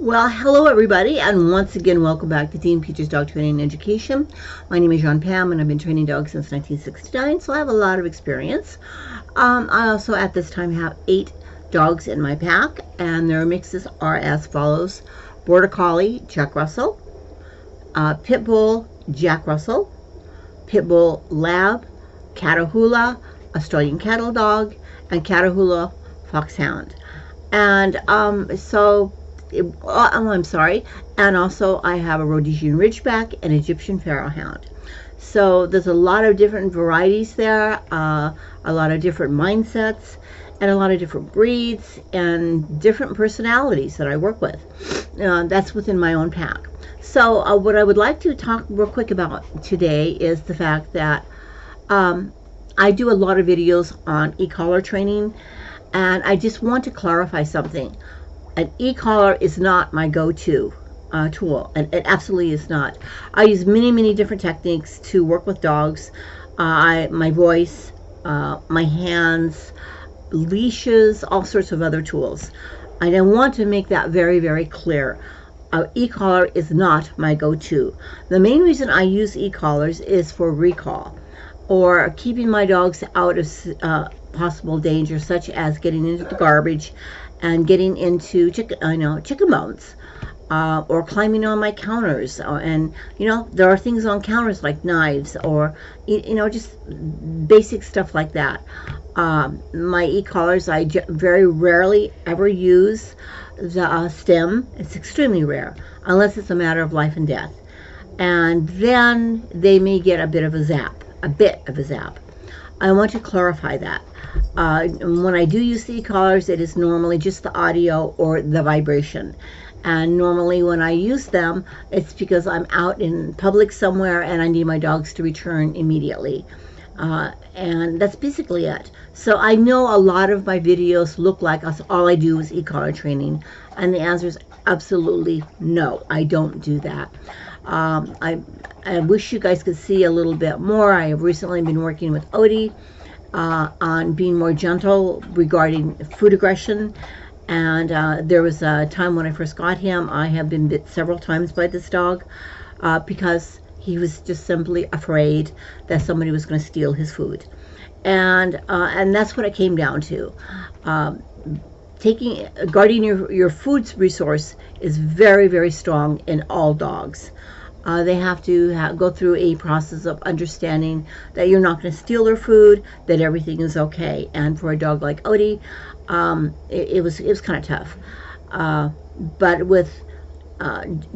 Well, hello everybody, and once again, welcome back to Dean Peaches Dog Training and Education. My name is Jean Pam, and I've been training dogs since 1969, so I have a lot of experience. I also, at this time, have 8 dogs in my pack, and their mixes are as follows: Border Collie, Jack Russell; Pit Bull, Jack Russell; Pit Bull Lab, Catahoula, Australian Cattle Dog, and Catahoula Foxhound. And I'm sorry. And also I have a Rhodesian Ridgeback and Egyptian Pharaoh Hound. So there's a lot of different varieties there, a lot of different mindsets, and a lot of different breeds and different personalities that I work with. That's within my own pack. So what I would like to talk real quick about today is the fact that I do a lot of videos on e-collar training, and I just want to clarify something. An e-collar is not my go-to tool, and it absolutely is not. I use many different techniques to work with dogs. My voice, my hands, leashes, all sorts of other tools. And I want to make that very clear. E-collar is not my go-to. The main reason I use e-collars is for recall, or keeping my dogs out of possible danger, such as getting into the garbage and getting into chicken bones, or climbing on my counters, and there are things on counters like knives, or just basic stuff like that. My e-collars, I very rarely ever use the stem. It's extremely rare, unless it's a matter of life and death, and then they may get a bit of a zap. I want to clarify that. When I do use the e-collars, it is normally just the audio or the vibration. And normally when I use them, it's because I'm out in public somewhere and I need my dogs to return immediately. And that's basically it. So I know a lot of my videos look like all I do is e-collar training. And the answer is absolutely no, I don't do that. I wish you guys could see a little bit more. I have recently been working with Odie on being more gentle regarding food aggression. And there was a time when I first got him, I have been bit several times by this dog because he was just simply afraid that somebody was going to steal his food. And that's what it came down to. Guarding your food resource is very strong in all dogs. They have to go through a process of understanding that you're not going to steal their food, that everything is okay. And for a dog like Odie, it was kind of tough. But with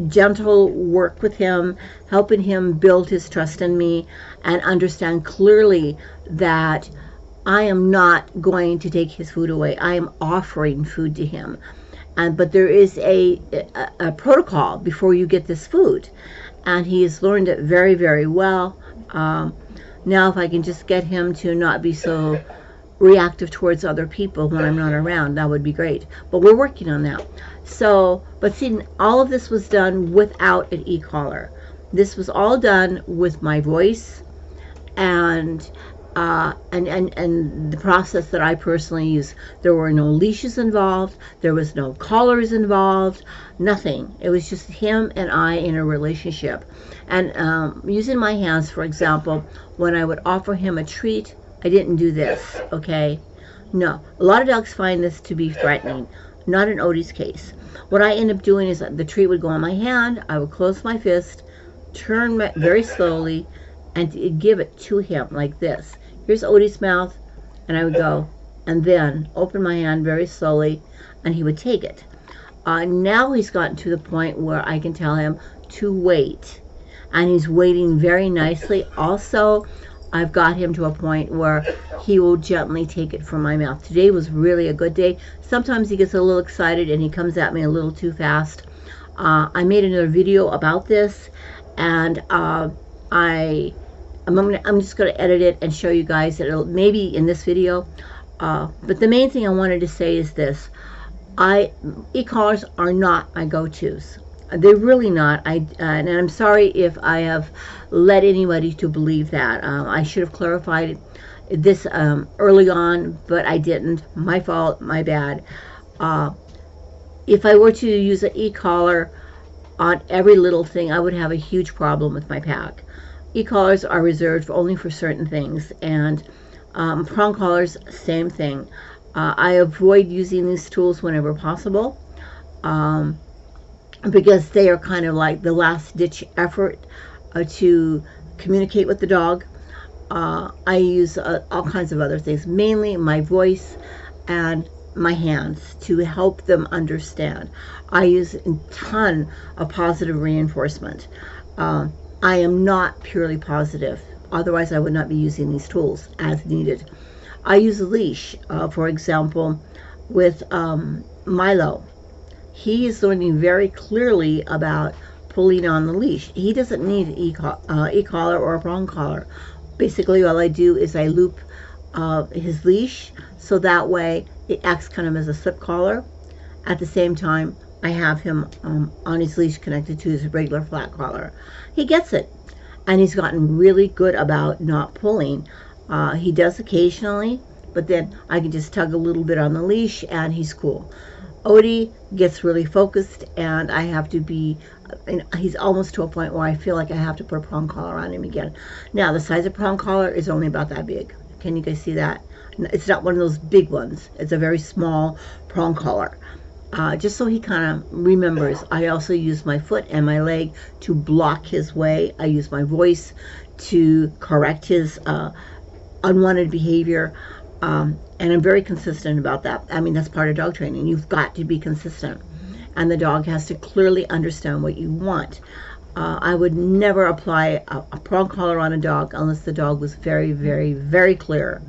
gentle work with him, helping him build his trust in me, and understand clearly that I am not going to take his food away. I am offering food to him. But there is a protocol before you get this food. And he has learned it very well. Now if I can just get him to not be so reactive towards other people when I'm not around, that would be great. But we're working on that. But see, all of this was done without an e-collar. This was all done with my voice and the process that I personally use. There were no leashes involved. There was no collars involved. Nothing. It was just him and I in a relationship. And using my hands, for example, when I would offer him a treat, I didn't do this, okay? No. A lot of dogs find this to be threatening. Not in Odie's case. What I end up doing is the treat would go on my hand. I would close my fist, turn very slowly, and give it to him like this. Here's Odie's mouth, and I would go, and then open my hand very slowly, and he would take it. Now he's gotten to the point where I can tell him to wait, and he's waiting very nicely. Also, I've got him to a point where he will gently take it from my mouth. Today was really a good day. Sometimes he gets a little excited and he comes at me a little too fast. I made another video about this, and I'm just going to edit it and show you guys that it'll maybe in this video. But the main thing I wanted to say is this. E-collars are not my go-tos. They're really not. And I'm sorry if I have led anybody to believe that. I should have clarified this early on, but I didn't. My fault, my bad. If I were to use an e-collar on every little thing, I would have a huge problem with my pack. E-collars are reserved only for certain things, and prong collars, same thing. I avoid using these tools whenever possible, because they are kind of like the last ditch effort to communicate with the dog. I use all kinds of other things, mainly my voice and my hands, to help them understand. I use a ton of positive reinforcement. I am not purely positive, otherwise I would not be using these tools as needed. I use a leash, for example, with Milo. He is learning very clearly about pulling on the leash. He doesn't need an e-collar or a prong collar. Basically, all I do is I loop his leash, so that way it acts kind of as a slip collar. At the same time, I have him on his leash connected to his regular flat collar. He gets it, and he's gotten really good about not pulling. He does occasionally, but then I can just tug a little bit on the leash and he's cool. Odie gets really focused, and I have to be, he's almost to a point where I feel like I have to put a prong collar on him again. Now, the size of prong collar is only about that big. Can you guys see that? It's not one of those big ones. It's a very small prong collar. Just so he kind of remembers. I also use my foot and my leg to block his way. I use my voice to correct his unwanted behavior. And I'm very consistent about that. I mean, that's part of dog training. You've got to be consistent. And the dog has to clearly understand what you want. I would never apply a prong collar on a dog unless the dog was very, very, very clear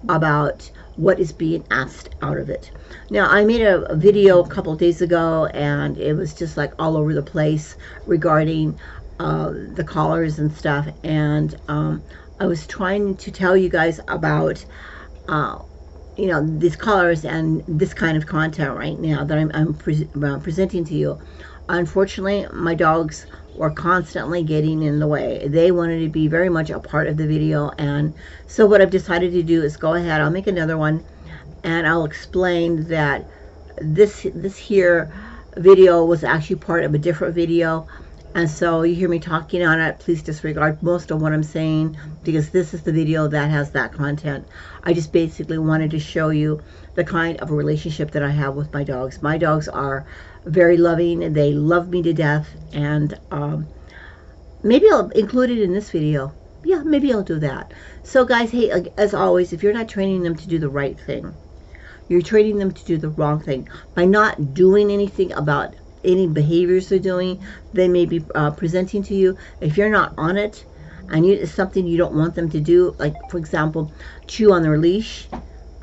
about what is being asked out of it. Now, I made a video a couple of days ago, and it was just like all over the place regarding the collars and stuff. And I was trying to tell you guys about these collars and this kind of content right now that I'm presenting to you. Unfortunately, my dogs were constantly getting in the way. They wanted to be very much a part of the video, and so what I've decided to do is go ahead, I'll make another one, and I'll explain that this here video was actually part of a different video. And so you hear me talking on it, please disregard most of what I'm saying, because this is the video that has that content. I just basically wanted to show you the kind of a relationship that I have with my dogs. My dogs are very loving. They love me to death. And maybe I'll include it in this video. Yeah, maybe I'll do that. So guys, hey, as always, if you're not training them to do the right thing, you're training them to do the wrong thing. By not doing anything about any behaviors they're doing, they may be presenting to you. If you're not on it, and it's something you don't want them to do, like for example, chew on their leash.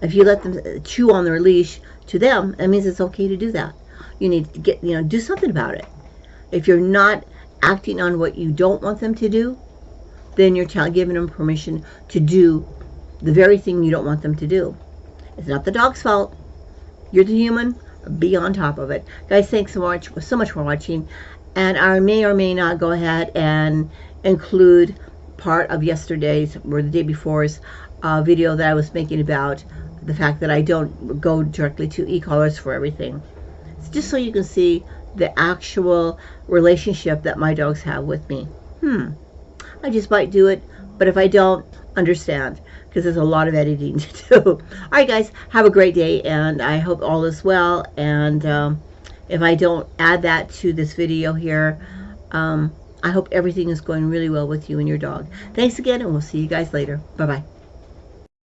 If you let them chew on their leash, to them, that means it's okay to do that. You need to get, do something about it. If you're not acting on what you don't want them to do, then you're giving them permission to do the very thing you don't want them to do. It's not the dog's fault. You're the human. Be on top of it. Guys, thanks so much for watching. And I may or may not go ahead and include part of yesterday's or the day before's video that I was making about the fact that I don't go directly to e-collars for everything. It's just so you can see the actual relationship that my dogs have with me. I just might do it, but if I don't, understand, because there's a lot of editing to do. Alright guys, have a great day, and I hope all is well. And if I don't add that to this video here, I hope everything is going really well with you and your dog. Thanks again, and we'll see you guys later. Bye-bye.